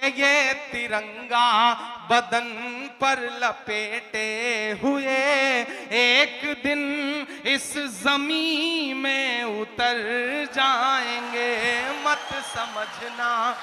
یہ ترنگا بدن پر لپیٹے ہوئے ایک دن اس زمین میں اتر جائیں گے، مت سمجھنا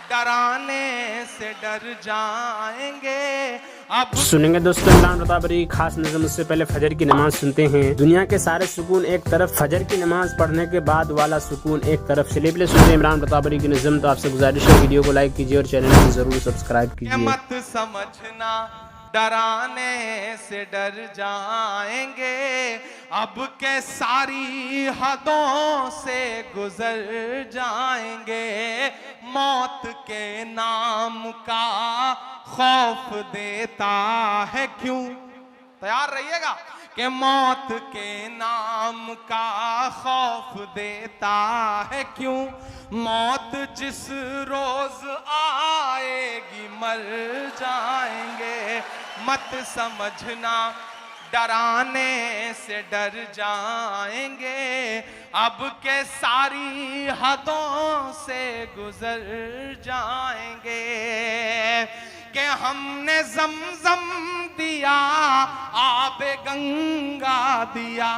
ڈرانے سے ڈر جائیں گے۔ اب سنیں گے دوستو عمران رضا بری خاص نظم، اس سے پہلے فجر کی نماز سنتے ہیں۔ دنیا کے سارے سکون ایک طرف، فجر کی نماز پڑھنے کے بعد والا سکون ایک طرف۔ چلیے پہلے سنتے ہیں عمران رضا بری کی نظم۔ تو آپ سے گزارش ہے ویڈیو کو لائک کیجیے اور چینل کو ضرور سبسکرائب کیجیے۔ مت سمجھنا ڈرانے سے ڈر جائیں گے، اب کے ساری حدوں سے گزر جائیں گے۔ موت کے نام کا خوف دیتا ہے کیوں، تیار رہیے گا، کہ موت کے نام کا خوف دیتا ہے کیوں، موت جس روز آئے گی مر جائیں گے۔ مت سمجھنا ڈرانے سے ڈر جائیں گے، اب کے ساری حدوں سے گزر جائیں گے۔ کہ ہم نے زمزم دیا آب گنگا دیا،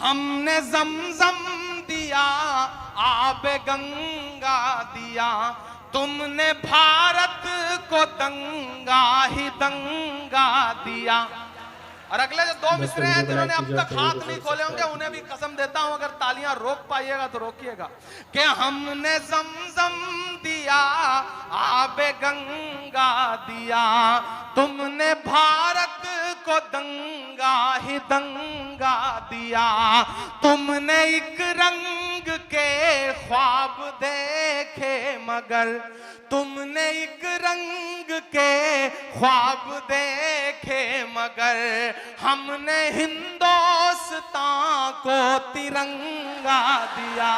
ہم نے زمزم دیا آب گنگا دیا، تم نے بھارت کو دنگا ہی دنگا دیا۔ اور اگلے جو دو مصرے ہیں جنہوں نے اب تک ہاتھ نہیں کھولے ہوں گے انہیں بھی قسم دیتا ہوں اگر تالیاں روک پائیے گا تو روکیے گا۔ کہ ہم نے زمزم دیا آب گنگا دیا، تم نے بھارت کو دنگا ہی دنگا دیا، تم نے ایک رنگ کے خواب دیکھے مگر، تم نے ایک رنگ کے خواب دیکھے مگر، ہم نے ہندوستان کو ترنگا دیا۔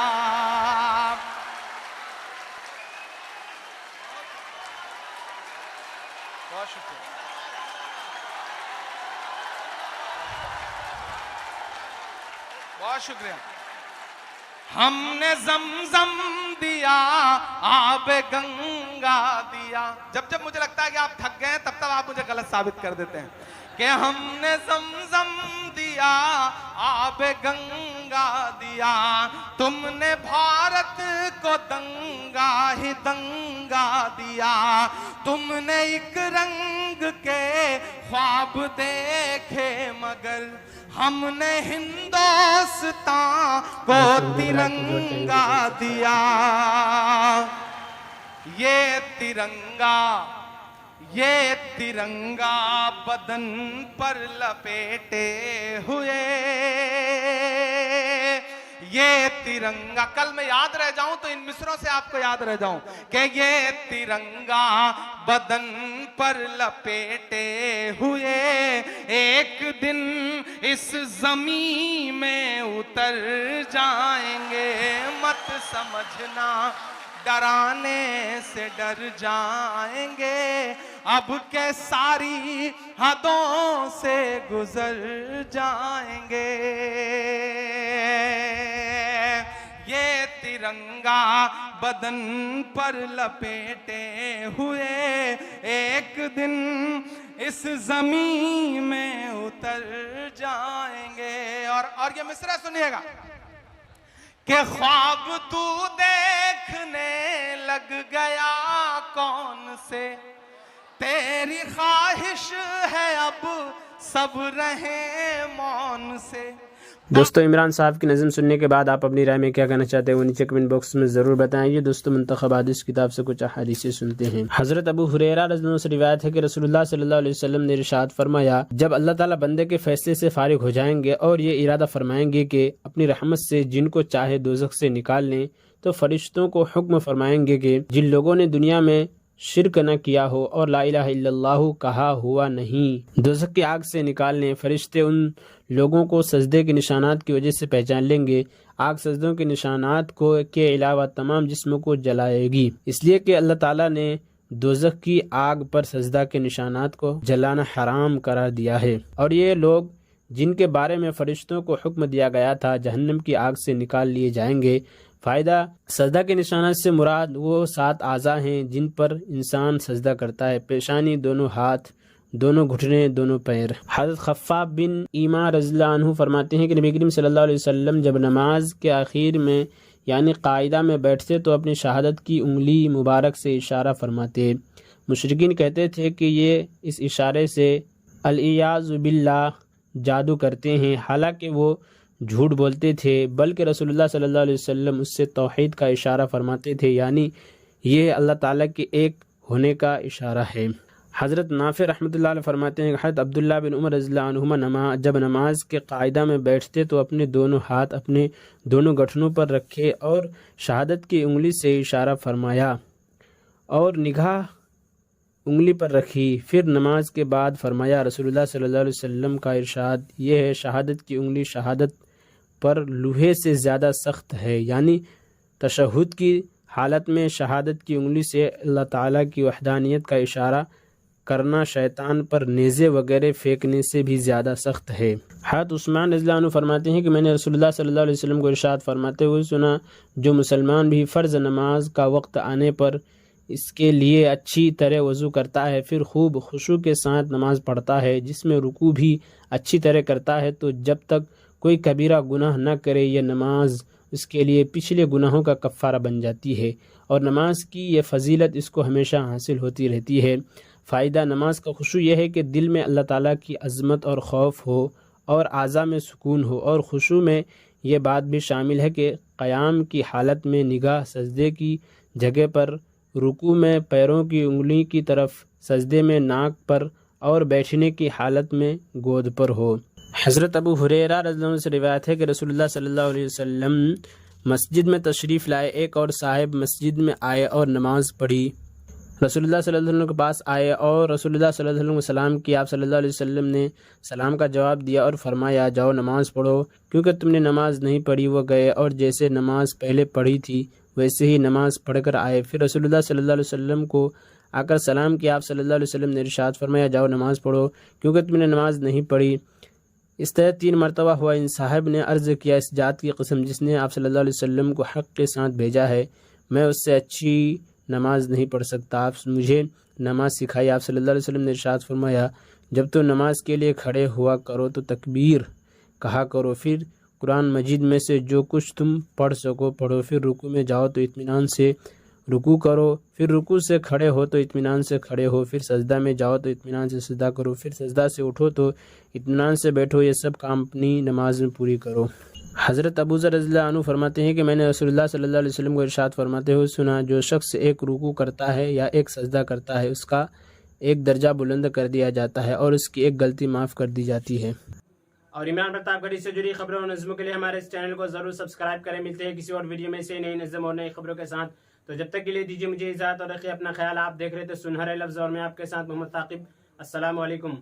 بہت شکریہ، بہت شکریہ۔ ہم نے زمزم دیا آب گنگا دیا۔ جب جب مجھے لگتا ہے کہ آپ تھک گئے ہیں تب تب آپ مجھے غلط ثابت کر دیتے ہیں۔ کہ ہم نے زمزم دیا آب گنگا دیا، تم نے بھارت کو دنگا ہی دنگا دیا، تم نے ایک رنگ کے خواب دیکھے مگر، ہم نے ہندوستان کو ترنگا دیا۔ یہ ترنگا بدن پر لپیٹے ہوئے، یہ ترنگا، کل میں یاد رہ جاؤں تو ان مصروں سے آپ کو یاد رہ جاؤں کہ یہ ترنگا بدن پر لپیٹے ہوئے ایک دن اس زمین میں اتر جائیں گے، مت سمجھنا ڈرانے سے ڈر جائیں گے، اب کے ساری حدوں سے گزر جائیں گے۔ یہ ترنگا بدن پر لپیٹے ہوئے ایک دن اس زمین میں اتر جائیں گے۔ اور یہ مصرع سنیے گا کہ خواب تو دیکھنے لگ گیا کون سے، تیری خواہش ہے اب سب رہیں مون سے۔ دوستو عمران صاحب کی نظم سننے کے بعد آپ اپنی رائے میں کیا کہنا چاہتے ہیں وہ نیچے کمنٹ باکس میں ضرور بتائیں۔ دوستو منتخب حدیث کتاب سے کچھ احادیث سنتے ہیں۔ حضرت ابو ہریرہ رضی اللہ عنہ سے روایت ہے کہ رسول اللہ صلی اللہ علیہ وسلم نے ارشاد فرمایا، جب اللہ تعالیٰ بندے کے فیصلے سے فارغ ہو جائیں گے اور یہ ارادہ فرمائیں گے کہ اپنی رحمت سے جن کو چاہے دوزخ سے نکال لیں، تو فرشتوں کو حکم فرمائیں گے کہ جن لوگوں نے دنیا میں شرک نہ کیا ہو اور لا الہ الا اللہ کہا ہوا نہیں، دوزخ کی آگ سے نکال لیں۔ فرشتے ان لوگوں کو سجدے کے نشانات کی وجہ سے پہچان لیں گے۔ آگ سجدوں کے نشانات کو کے علاوہ تمام جسموں کو جلائے گی، اس لیے کہ اللہ تعالیٰ نے دوزخ کی آگ پر سجدہ کے نشانات کو جلانا حرام قرار دیا ہے، اور یہ لوگ جن کے بارے میں فرشتوں کو حکم دیا گیا تھا جہنم کی آگ سے نکال لیے جائیں گے۔ فائدہ سجدہ کے نشانات سے مراد وہ 7 اعضاء ہیں جن پر انسان سجدہ کرتا ہے: پیشانی، دونوں ہاتھ، دونوں گھٹنے، دونوں پیر۔ حضرت خفاف بن ایما رضی اللہ عنہ فرماتے ہیں کہ نبی کریم صلی اللہ علیہ وسلم جب نماز کے آخر میں یعنی قاعدہ میں بیٹھتے تو اپنی شہادت کی انگلی مبارک سے اشارہ فرماتے۔ مشرکین کہتے تھے کہ یہ اس اشارے سے الیاذ باللہ جادو کرتے ہیں، حالانکہ وہ جھوٹ بولتے تھے، بلکہ رسول اللہ صلی اللہ علیہ وسلم اس سے توحید کا اشارہ فرماتے تھے، یعنی یہ اللہ تعالیٰ کے ایک ہونے کا اشارہ ہے۔ حضرت نافع رحمۃ اللہ علیہ فرماتے ہیں کہ حضرت عبداللہ بن عمر رضی اللہ عنہما جب نماز کے قاعدہ میں بیٹھتے تو اپنے دونوں ہاتھ اپنے دونوں گھٹنوں پر رکھے اور شہادت کی انگلی سے اشارہ فرمایا اور نگاہ انگلی پر رکھی، پھر نماز کے بعد فرمایا: رسول اللہ صلی اللہ علیہ وسلم کا ارشاد یہ ہے، شہادت کی انگلی شہادت پر لوہے سے زیادہ سخت ہے، یعنی تشہد کی حالت میں شہادت کی انگلی سے اللہ تعالیٰ کی وحدانیت کا اشارہ کرنا شیطان پر نیزے وغیرہ پھینکنے سے بھی زیادہ سخت ہے۔ حضرت عثمان رضی اللہ عنہ فرماتے ہیں کہ میں نے رسول اللہ صلی اللہ علیہ وسلم کو ارشاد فرماتے ہوئے سنا: جو مسلمان بھی فرض نماز کا وقت آنے پر اس کے لیے اچھی طرح وضو کرتا ہے، پھر خوب خشوع کے ساتھ نماز پڑھتا ہے، جس میں رکوع بھی اچھی طرح کرتا ہے، تو جب تک کوئی کبیرہ گناہ نہ کرے یہ نماز اس کے لیے پچھلے گناہوں کا کفارہ بن جاتی ہے، اور نماز کی یہ فضیلت اس کو ہمیشہ حاصل ہوتی رہتی ہے۔ فائدہ: نماز کا خشوع یہ ہے کہ دل میں اللہ تعالیٰ کی عظمت اور خوف ہو اور اعضاء میں سکون ہو، اور خشوع میں یہ بات بھی شامل ہے کہ قیام کی حالت میں نگاہ سجدے کی جگہ پر، رکوع میں پیروں کی انگلی کی طرف، سجدے میں ناک پر، اور بیٹھنے کی حالت میں گود پر ہو۔ حضرت ابو ہریرہ رضی اللہ عنہ سے روایت ہے کہ رسول اللہ صلی اللہ علیہ وسلم مسجد میں تشریف لائے، ایک اور صاحب مسجد میں آئے اور نماز پڑھی۔ رسول اللہ صلی اللہ علیہ وسلم کے پاس آئے اور رسول اللہ صلی اللہ علیہ وسلم کو سلام کیا۔ آپ صلی اللہ علیہ وسلم نے سلام کا جواب دیا اور فرمایا: جاؤ نماز پڑھو، کیونکہ تم نے نماز نہیں پڑھی۔ وہ گئے اور جیسے نماز پہلے پڑھی تھی ویسے ہی نماز پڑھ کر آئے۔ پھر رسول اللہ صلی اللہ علیہ وسلم کو آ کر سلام کیا۔ آپ صلی اللہ علیہ وسلم نے ارشاد فرمایا: جاؤ نماز پڑھو، کیونکہ تم نے نماز نہیں پڑھی۔ اس طرح 3 مرتبہ ہوا۔ ان صاحب نے عرض کیا: اس ذات کی قسم جس نے آپ صلی اللہ علیہ وسلم کو حق کے ساتھ بھیجا ہے، میں اس سے اچھی نماز نہیں پڑھ سکتا، آپ مجھے نماز سکھائی۔ آپ صلی اللہ علیہ وسلم نے ارشاد فرمایا: جب تو نماز کے لیے کھڑے ہوا کرو تو تکبیر کہا کرو، پھر قرآن مجید میں سے جو کچھ تم پڑھ سکو پڑھو، پھر رکوع میں جاؤ تو اطمینان سے رکوع کرو، پھر رکوع سے کھڑے ہو تو اطمینان سے کھڑے ہو، پھر سجدہ میں جاؤ تو اطمینان سے سجدہ کرو، پھر سجدہ سے اٹھو تو اطمینان سے بیٹھو، یہ سب کام اپنی نماز میں پوری کرو۔ حضرت ابو ذر رضی اللہ عنہ فرماتے ہیں کہ میں نے رسول اللہ صلی اللہ علیہ وسلم کو ارشاد فرماتے ہوئے سنا: جو شخص ایک رکوع کرتا ہے یا ایک سجدہ کرتا ہے، اس کا ایک درجہ بلند کر دیا جاتا ہے اور اس کی ایک غلطی معاف کر دی جاتی ہے۔ اور عمران پرتاپ گڑھی سے جڑی خبروں اور نظموں کے لیے ہمارے اس چینل کو ضرور سبسکرائب کریں۔ ملتے ہیں کسی اور ویڈیو میں سے نئی نظم اور نئی خبروں کے ساتھ، تو جب تک کے لیے دیجیے مجھے اجازت اور رکھیے اپنا خیال۔ آپ دیکھ رہے تھے سنہرے لفظ اور میں آپ کے ساتھ محمد ثاقب۔ السلام علیکم۔